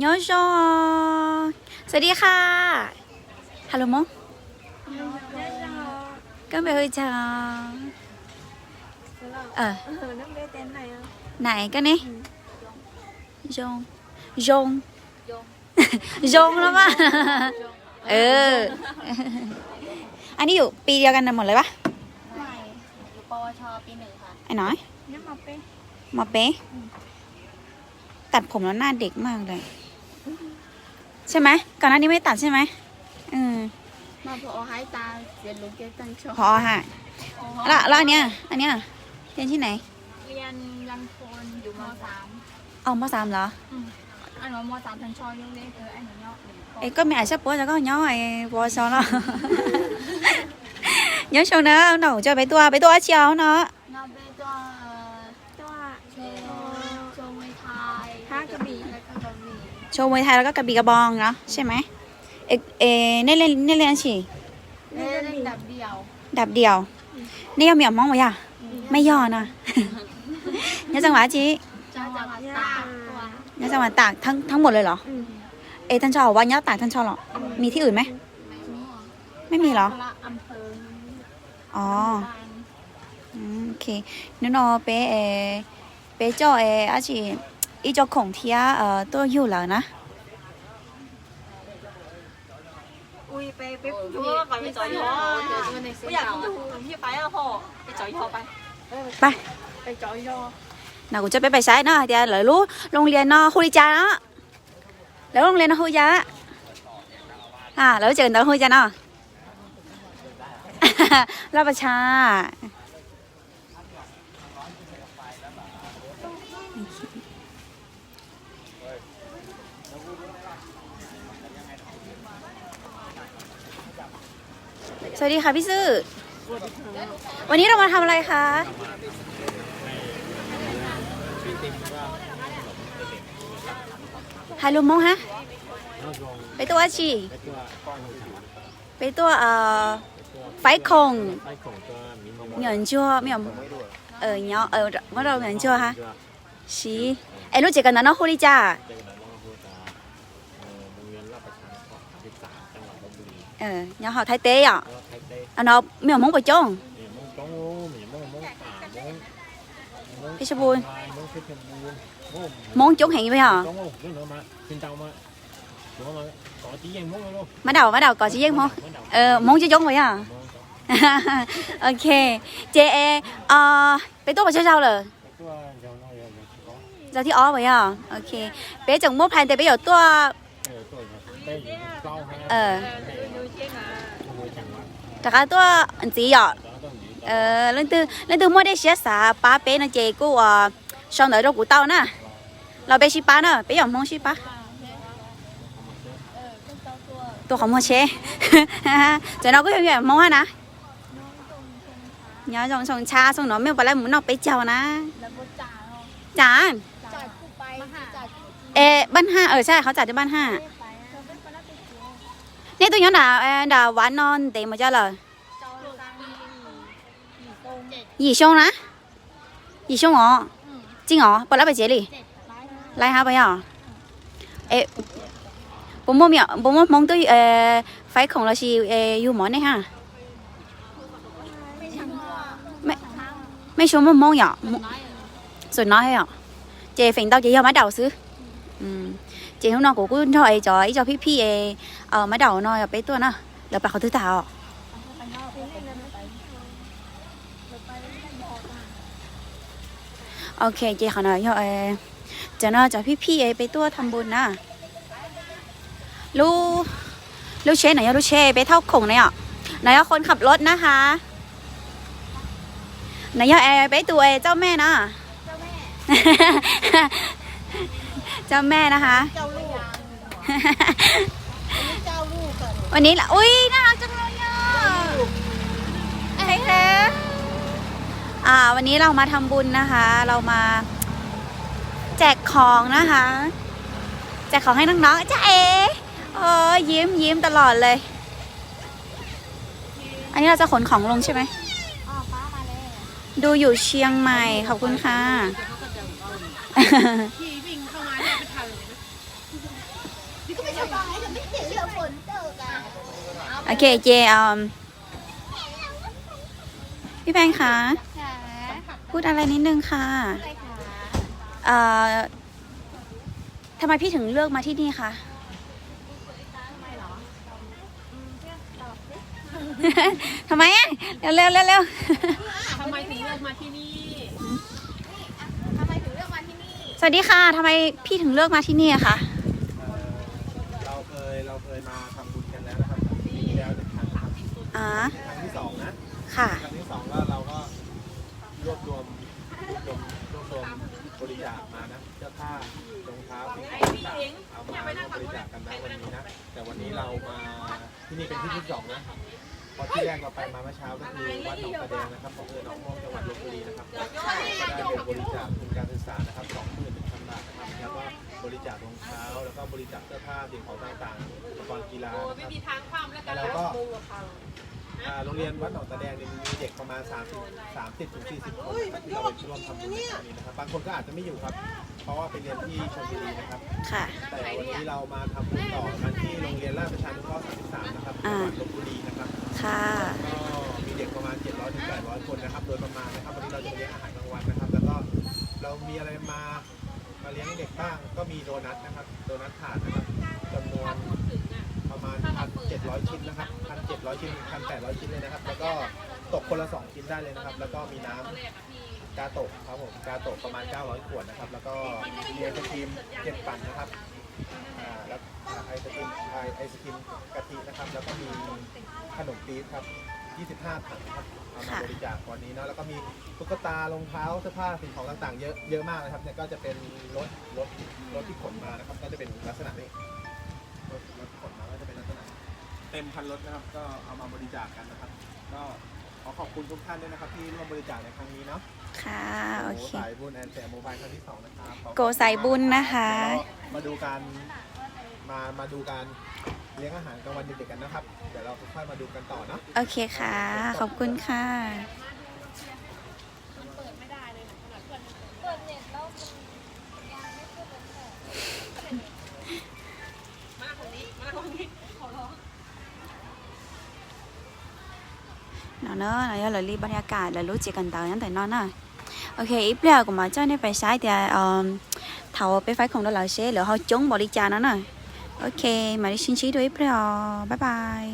โยโชสวัสดีค่ะฮัลโหลมงก็ไปเฮ้ยจ้าไหนกันนี่ยงยงยงแล้วป่ะอันนี้อยู่ปีเดียวกันหมดเลยปะไม่อยู่ปวชปี 1ค่ะไอ้น้อยมาเป๊ะตัดผมแล้วหน้าเด็กมากเลยใช่ไหมก่อนหน้านี้ไม่ตัดใช่ไหมมาพอให้ตาเรียนรู้เกี่ยวกับชอพอค่ะแล้วอันเนี้ยเรียนที่ไหนเรียนรังโคนอยู่ม.3เอาม.3เหรออันว่าม.3ทันชอยงเล็กอันนี้เนาะก็mẹ sắp bữa cho có nhó này bò sao nó nhớ sao nữa đầu cho bé tua ở chiều nó nó bé tua show mวยไทยกระบี่แล้วก็กระบี่โชว์มวยไทยแล้วก็กระบี่กระบองเนาะใช่ไหมนี่เล่นสิ เล่นดับเดียวนี่ยังมีอ่ะมองไว้อ่ะไม่ย่อนะnhớจังหวะจีจังหวัดตากnhớจังหวะตากทั้งหมดเลยเหรอท่านชอบว่าnhớตากท่านชอบหรอมีที่อื่นไหมไม่มีเหรออำเภออ๋อโอเคnếu nó bé cho à chị ý cho khổng thì tôi hiểu là nè อุ้ยไปดูก่อนไปจ่อยพ่อไม่อยากดูพี่ไปอ่ะพ่อไปจ่อยพ่อไปจ่อยพ่อnào cũng cho bé sai nó thì lại lú lông liền nó hui cha nóแล้วโรงเรียนเฮยะแล้วเจอกันตอนเฮยะเนาะราชประชาสวัสดีค่ะพี่ซื่อวันนี้เรามาทำอะไรคะhai luôn mong ha bé tua chi bé tua phái khổng nhận chưa miệng nhỏ bắt đầu nhận chưa ha xí em lúc chỉ cần nó hôi đi cha nhỏ họ thái tế à nó miệng mong phải chông cái sao buồn món trốn hẹn với hả bắt đầu có chỉ không món chứ trốn vậy à ok chị bé tốt vào sao rồi giờ thì ó vậy à ok bé chồng mốt hành thì bây giờ tôi tất cả tôi anh chị ạ lên từ mua để xé xả ba bé nó chị cô xong đợi đâu của tao nè là bé ship ba nữa bé giờ mong ship ba tôi không mua xe giờ nó có hiểu gì mong hả nè nhớ xong cha xong nó mới bảo lại muốn nó bé chào nè trả ban haใช่เขาจ่ายที่บ้าน5นี่ตัวย้อนด่าหวานนอนเต็มหมดจ้าเลยยี่ช่องนะยี่ช่องอ๋อจริงเหรอเปิดรับไปเจลี่ไล่หาไปอ่ะผมมองตัวไฟของเราชีอยู่หมอนนี่ฮะไม่ชมมองหรอส่วนน้อยเหรอเจฝิ่งtao chỉ cho máy đầu xứ chị hôm nào cũng cứ choพี่máy đầu nó béตัวน่ะแล้วปากเขาถือตาอ่ะโอเคเจขอหน่อยจะน่าจะพี่ไปตัวทำบุญนะลูกเชนไหนลูกเชนไปเท่าคงเนี่ยไหนคนขับรถนะคะไหนไปตัวเจ้าแม่นะเจ้าแม่นะคะวันนี้ล่ะอุ้ยน่ารักจังเลยอ่ะเฮ้วันนี้เรามาทำบุญนะคะเรามาแจกของนะคะแจกของให้น้องๆจ้ายิ้มตลอดเลยอันนี้เราจะขนของลงใช่ไหมดูอยู่เชียงใหม่ขอบคุณค่ะ โอเคเจพี่แพงคะพูดอะไรนิดนึงค่ะทำไมพี่ถึงเลือกมาที่นี่คะทำไมอ่ะเร็วเร็วเร็วเร็ว ทำไมถึงเลือกมาที่นี่สวัสดีค่ะทำไมพี่ถึงเลือกมาที่นี่อะคะเราเคยมาทำบุญกันแล้วนะครับปีที่แล้ว1 ครั้งนะครับครั้งที่2นะค่ะครั้งที่2ก็เราก็รวบรวมบริจาคมานะเสื้อผ้ารองเท้าสิ่งของต่างๆเอามาบริจาคกันนะวันนี้นะแต่วันนี้เรามาที่นี่เป็นที่2นะพอที่แรกเราไปมาเมื่อเช้าก็คือวัดหนองตะแดงนะครับของอำเภอหนองม่วงจังหวัดลพบุรีนะครับก็ได้เป็นบริจาคทุนการศึกษานะครับ 21,000 บาทนะครับแล้วก็บริจาครองเท้าแล้วก็บริจาคเสื้อผ้าสิ่งของต่างๆอุปกรณ์กีฬานะครับแล้วก็โรงเรียนวัดหนองตะแดงเนี่ยมีเด็กประมาณ30 ถึง 40 คนนะครับที่เราไปร่วมทำบุญในครั้งนี้นะครับบางคนก็อาจจะไม่อยู่ครับเพราะว่าไปเรียนที่ชลบุรีนะครับแต่วันนี้เรามาทำบุญต่อกันที่โรงเรียนราชประชานุเคราะห์33นะครับจังหวัดลพบุรีนะครับก็มีเด็กประมาณ700 ถึง 800 คนนะครับโดยประมาณนะครับวันนี้เราจะเลี้ยงอาหารกลางวันนะครับแล้วก็เรามีอะไรมาเลี้ยงเด็กบ้างก็มีโดนัทนะครับโดนัทถาดนะครับจำนวนประมาณ 1,700 ชิ้นนะครับ 1,700 ชิ้น 1,800 ชิ้นเลยนะครับแล้วก็ตกคนละ2 ชิ้นได้เลยนะครับแล้วก็มีน้ำกาโตะครับผมกาโตะประมาณ900 ขวดนะครับแล้วก็มีไอศครีม7 ปั่นนะครับแล้วไอศครีมกะทินะครับแล้วก็มีขนมปี๊บครับ25 ถังครับเอามาบริจาควันนี้เนาะแล้วก็มีตุ๊กตารองเท้าเสื้อผ้าสิ่งของต่างๆเยอะมากเลยครับเนี่ยก็จะเป็นรถที่ขนมานะครับก็จะเป็นลักษณะนี้รถขนมาก็จะเป็นลักษณะเต็มคันรถนะครับก็เอามาบริจาคกันนะครับก็ขอบคุณทุกท่านด้วยนะครับที่ร่วมบริจาคในครั้งนี้เนาะค่ะโอเคสายบุญแอนแสโมบายครั้งที่2นะครับโกสายบุญนะคะมาดูการเลี้ยงอาหารกลางวันเด็กๆกันนะครับเดี๋ยวเราค่อยมาดูกันต่อเนาะโอเคค่ะขอบคุณค่ะเนาะเราเลยรีบบรรยากาศเรารู้จักกันตอนนั้นแต่นอนน่ะโอเคอีกแล้วก็มาเจ้าเนี่ยไปใช้แต่เท่าไปไฟของเราหล่อเช่หรือเขาจงบริจาคนั่นน่ะโอเคมาดิชินชี้ด้วยอีกแล้วบ๊ายบาย